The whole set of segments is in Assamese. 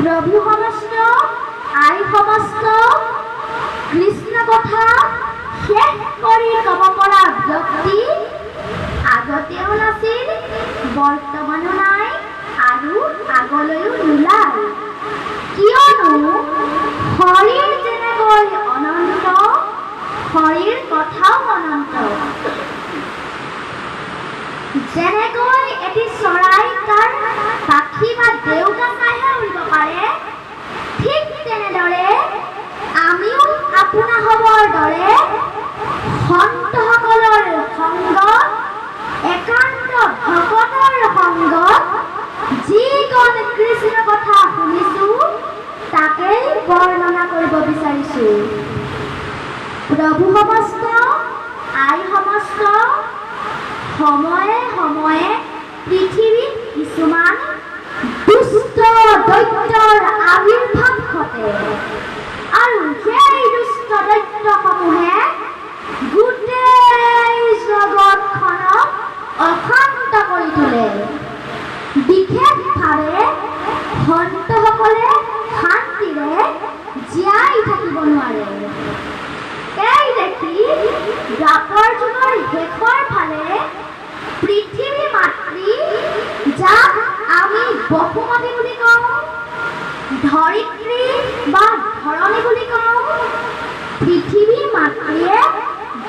প্ৰভু সমস্ত আই সমস্ত কৃষ্ণ কথা শেষ কৰি ক'ব পৰা ব্যক্তি আগতেও নাছিল, বৰ্তমানো নাই আৰু আগলৈও নোলায়। কিয়নো শৰীৰ যেনেকৈ অনন্ত, শৰীৰ কথাও অনন্ত। যেনেকৈ এটি চৰাই তাৰ পাখি বা দেউকা চাইহে উৰিব পাৰে, ঠিক তেনেদৰে আমিও আপোনা হ'বৰ দৰে সন্তসকলৰ সংগত, একান্ত ভকতৰ সংগত যিকণ কৃষ্ণ কথা শুনিছো তাকেই বৰ্ণনা কৰিব বিচাৰিছো। প্ৰভু সমস্ত আই সমস্ত সময়ে সময়ে পৃথিৱীত কিছুমান দুষ্ট দৈত্যৰ আবিৰ্ভাৱ ঘটে আৰু সেই দুষ্ট দৈত্যসমূহে গোটেই জগতখনক অশান্ত কৰি তোলে। বিশেষভাৱে সন্তসকলে শান্তিৰে জীয়াই থাকিব নোৱাৰে। এই দেখি দ্বাপৰ যুগৰ শেষৰ ফালে পৃথিৱী মাতৃ, যাক আমি বসুমতী বুলি কওঁ, ধৰিত্ৰী বা ধৰণী বুলি কওঁ, পৃথিৱী মাতৃয়ে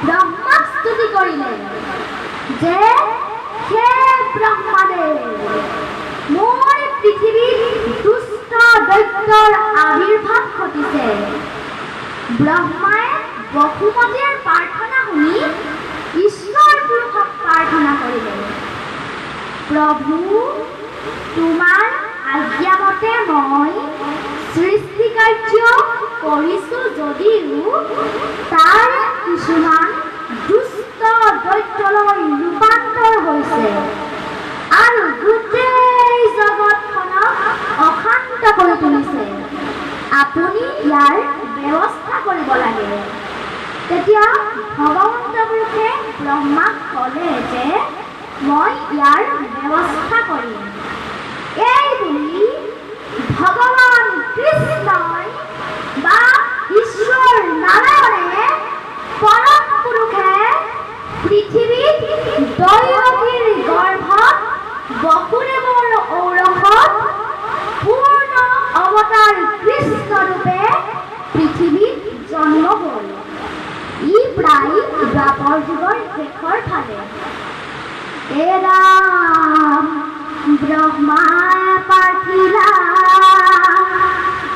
ব্ৰহ্মাক স্তুতি কৰিলে যে হে ব্ৰহ্মাদেৱ, মোৰ পৃথিৱীত দুষ্ট দৈত্যৰ আবিৰ্ভাৱ ঘটিছে। ব্ৰহ্মাই বসুমতীৰ প্ৰাৰ্থনা শুনি ঈশ্বৰ পুৰুষক প্ৰাৰ্থনা কৰিলে, প্ৰভু তোমাৰ আজ্ঞামতে মই সৃষ্টি কাৰ্য কৰিছো যদিও তাৰ কিছুমান দুষ্ট দৈত্যলৈ ৰূপান্তৰ হৈছে আৰু গোটেই জগতখনক অশান্ত কৰি তুলিছে। আপুনি ইয়াৰ ব্যৱস্থা কৰিব লাগে। তেতিয়া ভগৱন্ত পুৰুষে ব্ৰহ্মাক ক'লে যে মই ইয়াৰ ব্যৱস্থা কৰিম। এই বুলি ভগৱান কৃষ্ণই বা ঈশ্বৰ নাৰায়ণে পৰম পুৰুষে পৃথিৱীত দৈৱকীৰ গৰ্ভত বসুদেৱৰ ঔৰসত পূৰ্ণ অৱতাৰ কৃষ্ণ ৰূপে পৃথিৱীত জন্ম হ'ল। ই প্ৰায় দ্বাপৰ যুগৰ শেষৰ ফালে। হে ৰাম, ব্ৰহ্মাই পাঠিলা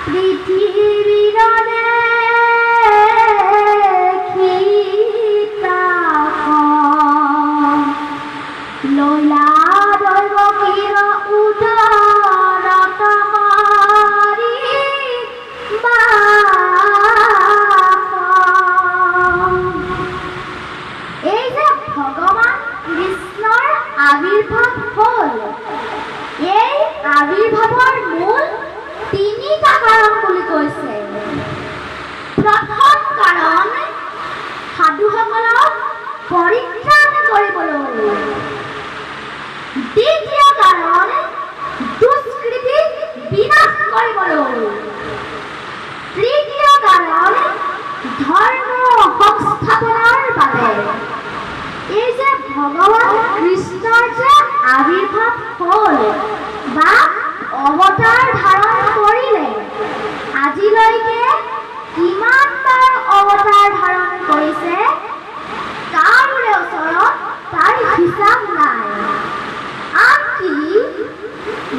পৃথিৱীৰ দেখিতাখন, লৈলা দৈৱকীৰ উদৰত মাৰি এই যে ভগৱান কৃষ্ণৰ আবিৰ্ভাৱ হ'ল, এই আবিৰ্ভাৱৰ মূল তিনিটা কাৰণ বুলি কৈছে। প্ৰথম কাৰণ সাধুসকলক পৰিত্ৰাণ কৰিবলৈ, দ্বিতীয় কাৰণ দুষ্কৃতিক বিনাশ কৰিবলৈ, তৃতীয় কাৰণ ধৰ্ম সংস্থাপনৰ বাবে। এই যে ভগৱান কৃষ্ণৰ যে আবিৰ্ভাৱ হ'ল বা অৱতাৰ ধাৰণ কৰিলে, আজিলৈকে কিমানবাৰ অৱতাৰ ধাৰণ কৰিছে কাৰোৰে ওচৰত তাৰ হিচাপ নাই। আনকি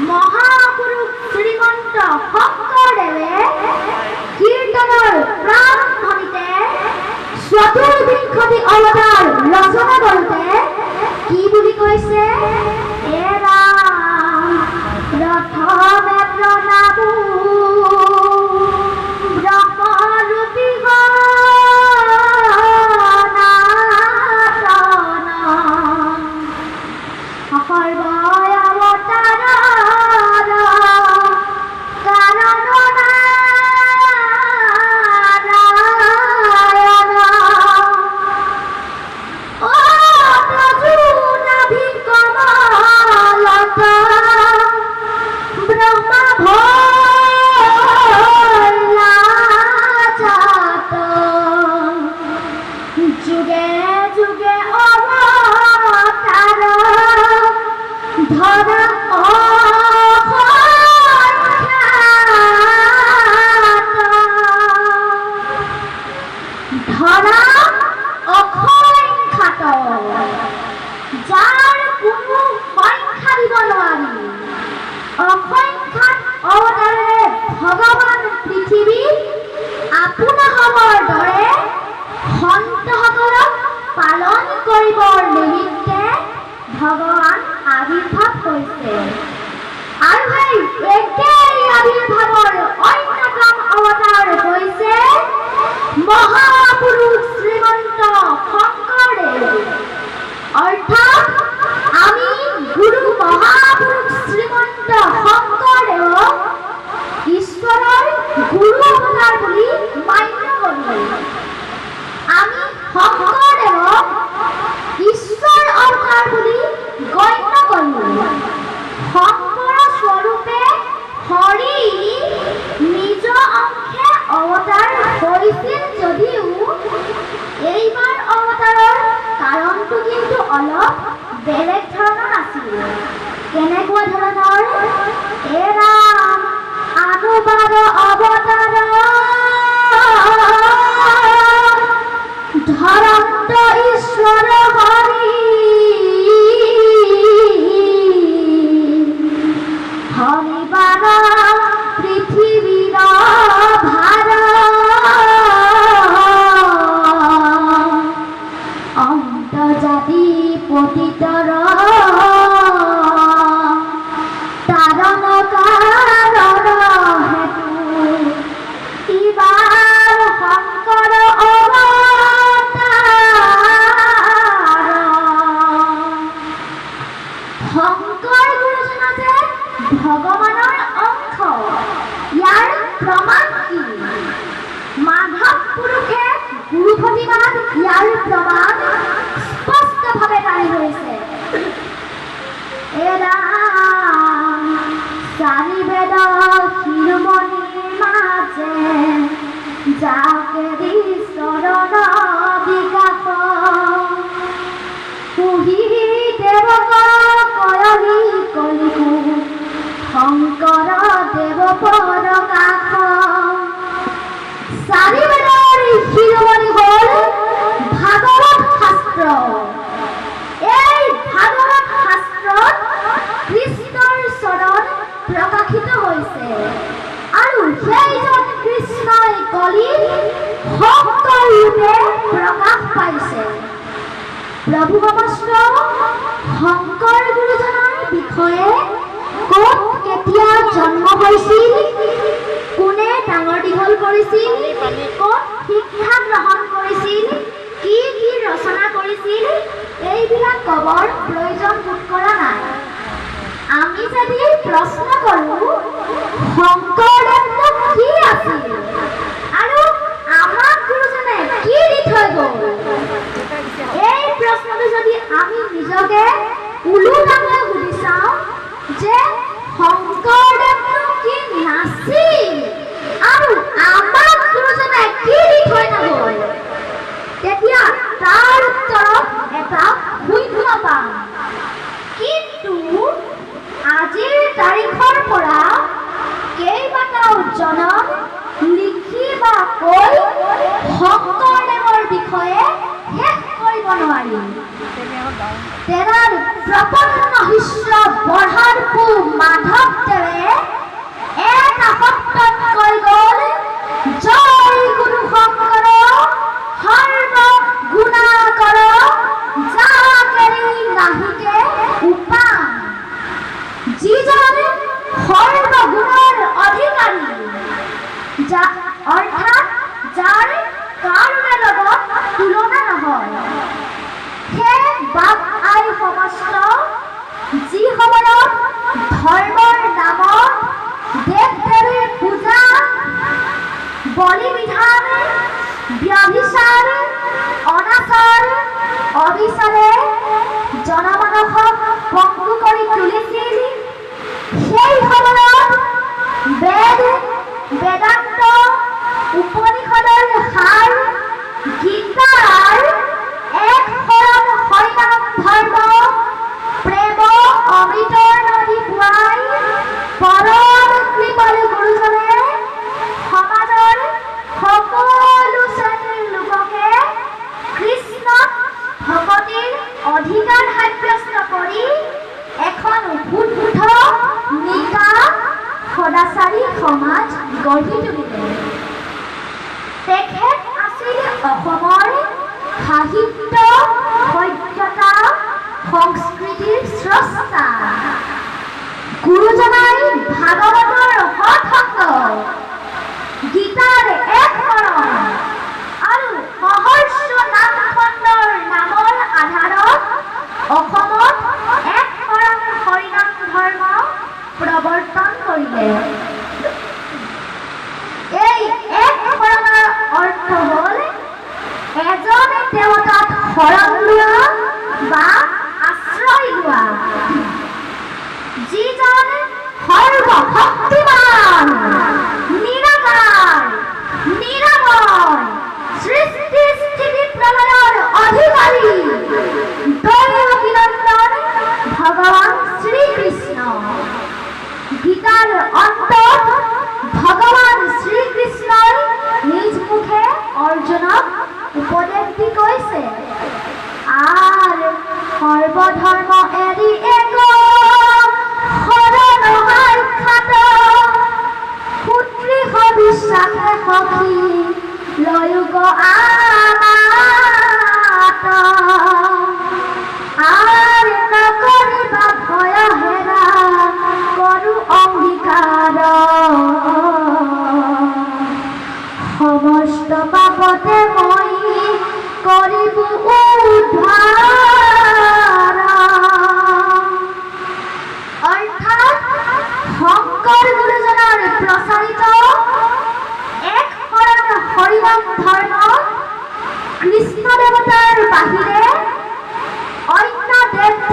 মহাপুৰুষ শ্ৰীমন্ত শংকৰদেৱে কীৰ্তনৰ প্ৰাৰম্ভণিতে চতুৰ্বিংশতি অৱতাৰ ৰচনা কৰোঁতে কি বুলি কৈছে? হে ৰাম, প্ৰথমে প্ৰণামো ব্ৰহ্মৰূপী যুগে অবতাৰ ধৰা ধৰা অসংখ্যাত যাৰ কোনো সংখ্যা দিব নোৱাৰি অসংখ্যাত অৱতাৰেৰে ভগৱান পৃথিৱীত আপোনহমৰ দৰে সন্তসকলক পালন কৰিবৰ নিমিত্তে ভগৱান আবিৰ্ভাৱ হৈছে আৰু সেই একেই আবিৰ্ভাৱৰ অন্যতম অৱতাৰ হৈছে মহাপুৰুষ শ্ৰীমন্ত শংকৰদেৱ অৰ্থাৎ আমি গুৰু মহাপুৰুষ শ্ৰীমন্ত শংকৰদেৱক ঈশ্বৰৰ গুৰু অৱতাৰ বুলি মান্য কৰোঁ আমি শংকৰদেৱক ঈশ্বৰ অৱতাৰ বুলি গণ্য কৰোঁ শংকৰ স্বৰূপে হৰি নিজ অংশে অৱতাৰ হৈছিল যদিও এইবাৰ অৱতাৰৰ কাৰণটো কিন্তু অলপ বেলেগ ধৰণৰ আছিল কেনেকুৱা ধৰণৰ হে ৰাম অনুবাদ অৱতাৰ ধৰন্ত ঈশ্বৰ হৰি হৰিবাৰ পৃথিৱীৰ ভাৰ অন্তৰ্জাতি পতিতৰ তাৰণ কাৰণ হেতু ইবাৰ শংকৰ অৱতাৰ শংকৰ গুৰুজন আছে ভগৱানৰ অংশ ইয়াৰ প্ৰমাণ কি মাধৱ পুৰুষে গুৰু প্ৰতিবাদ ইয়াৰ প্ৰমাণ স্পষ্টভাৱে দাঙি ধৰিছে চাৰি বেদ শিৰোমণিৰ মাজে যাকে দি চৰণ বিকাশ পুহি দেৱক কয়লি কলিকো শংকৰ দেৱ পৰকাশ চাৰি বেদৰ শিৰোমণি হ'ল ভাগৱত শাস্ত্ৰ এই ভাগৱত শাস্ত্ৰত কৃষ্ণৰ চৰণ প্ৰকাশিত হৈছে আৰু সেইজন কৃষ্ণই কলিত শংকৰ ৰূপে প্ৰকাশ পাইছে প্ৰভু নমস্ত শংকৰ গুৰুজনৰ বিষয়ে ক'ত কেতিয়া জন্ম হৈছিল কোনে ডাঙৰ দীঘল কৰিছিল ক'ত শিক্ষা গ্ৰহণ কৰিছিল কি কি ৰচনা কৰিছিল এইবিলাক ক'বৰ প্ৰয়োজন বোধ কৰা নাই আমি যদি প্ৰশ্ন কৰোঁ শংকৰদেৱনো কি আছিল আৰু আমাক গুৰুজনে কি দি থৈ গ'ল এই প্ৰশ্নটো যদি আমি নিজকে ওলোটাকৈ সুধি চাওঁ যে শংকৰদেৱনো কি নাছিল আৰু আমাক গুৰুজনে কি দি থৈ নগ'ল তেতিয়া তাৰ উত্তৰত এটা শূন্য পাম কিন্তু আজিৰ তাৰিখৰ পৰা কেইবাটাও জনম লিখি বা কৈ শংকৰদেৱৰ বিষয়ে শেষ কৰিব নোৱাৰি তেৰাৰ প্ৰপন্ন শিষ্য বৰহাৰপু মাধৱদেৱে এটা শব্দত কৈ গ'ল জয় গুৰু শংকৰ সৰ্ব গুণাকৰ যাকেৰি নাহিকে উপাম যিজন সৰ্বগুণৰ অধিকাৰী অৰ্থাৎ যাৰ কাৰোৰে লগত তুলনা নহয় সেই বাপ আই সমস্ত যি সময়ত ধৰ্মৰ নামত দেৱ দেৱীৰ পূজা বলি বিধান ব্যভিচাৰ অনাচাৰ অবিচাৰে জনমানসক পংগু কৰি তুলিছিল সেই সময়ত বেদ বেদান্ত উপনিষদৰ সাৰ গীতাৰ অধিকাৰ সাব্যস্ত কৰি এখন শুদ্ধ নিকা সদাচাৰী সমাজ গঢ়ি তুলিলে। তেখেত আছিল অসমৰ সাহিত্য সভ্যতা সংস্কৃতিৰ স্ৰষ্টা। গুৰুজনাই ভাগৱতৰ সৎসংগ, গীতাৰ এক শৰণ আৰু সহস্ৰ নামখণ্ডৰ নামৰ আধাৰত অসমত এক শৰণ হৰিনাম ধৰ্ম প্ৰৱৰ্তন কৰিলে। এই এক শৰণৰ অৰ্থ হ'ল এজন দেৱতাত শৰণ লোৱা বা আশ্ৰয় লোৱা, যিজন সৰ্বশক্তিমান, নিৰাকাৰ, নিৰাময়, সৃষ্টি স্থিতি প্ৰলয়ৰ অধিকাৰী দৈৱকীনন্দন ভগৱান শ্ৰীকৃষ্ণ। গীতাৰ অন্তত ভগৱান শ্ৰীকৃষ্ণই নিজ মুখে অৰ্জুনক উপদেশ দি কৈছে, আর সর্বধর্ম এরি এক শরণ খাত পুত্রী বিশ্বাসে সখী লয়ুগ আমাত আর নকরিবা ভয় হেরা করু অঙ্গীকার সমস্ত পাপতে মই করিব উদ্ধার।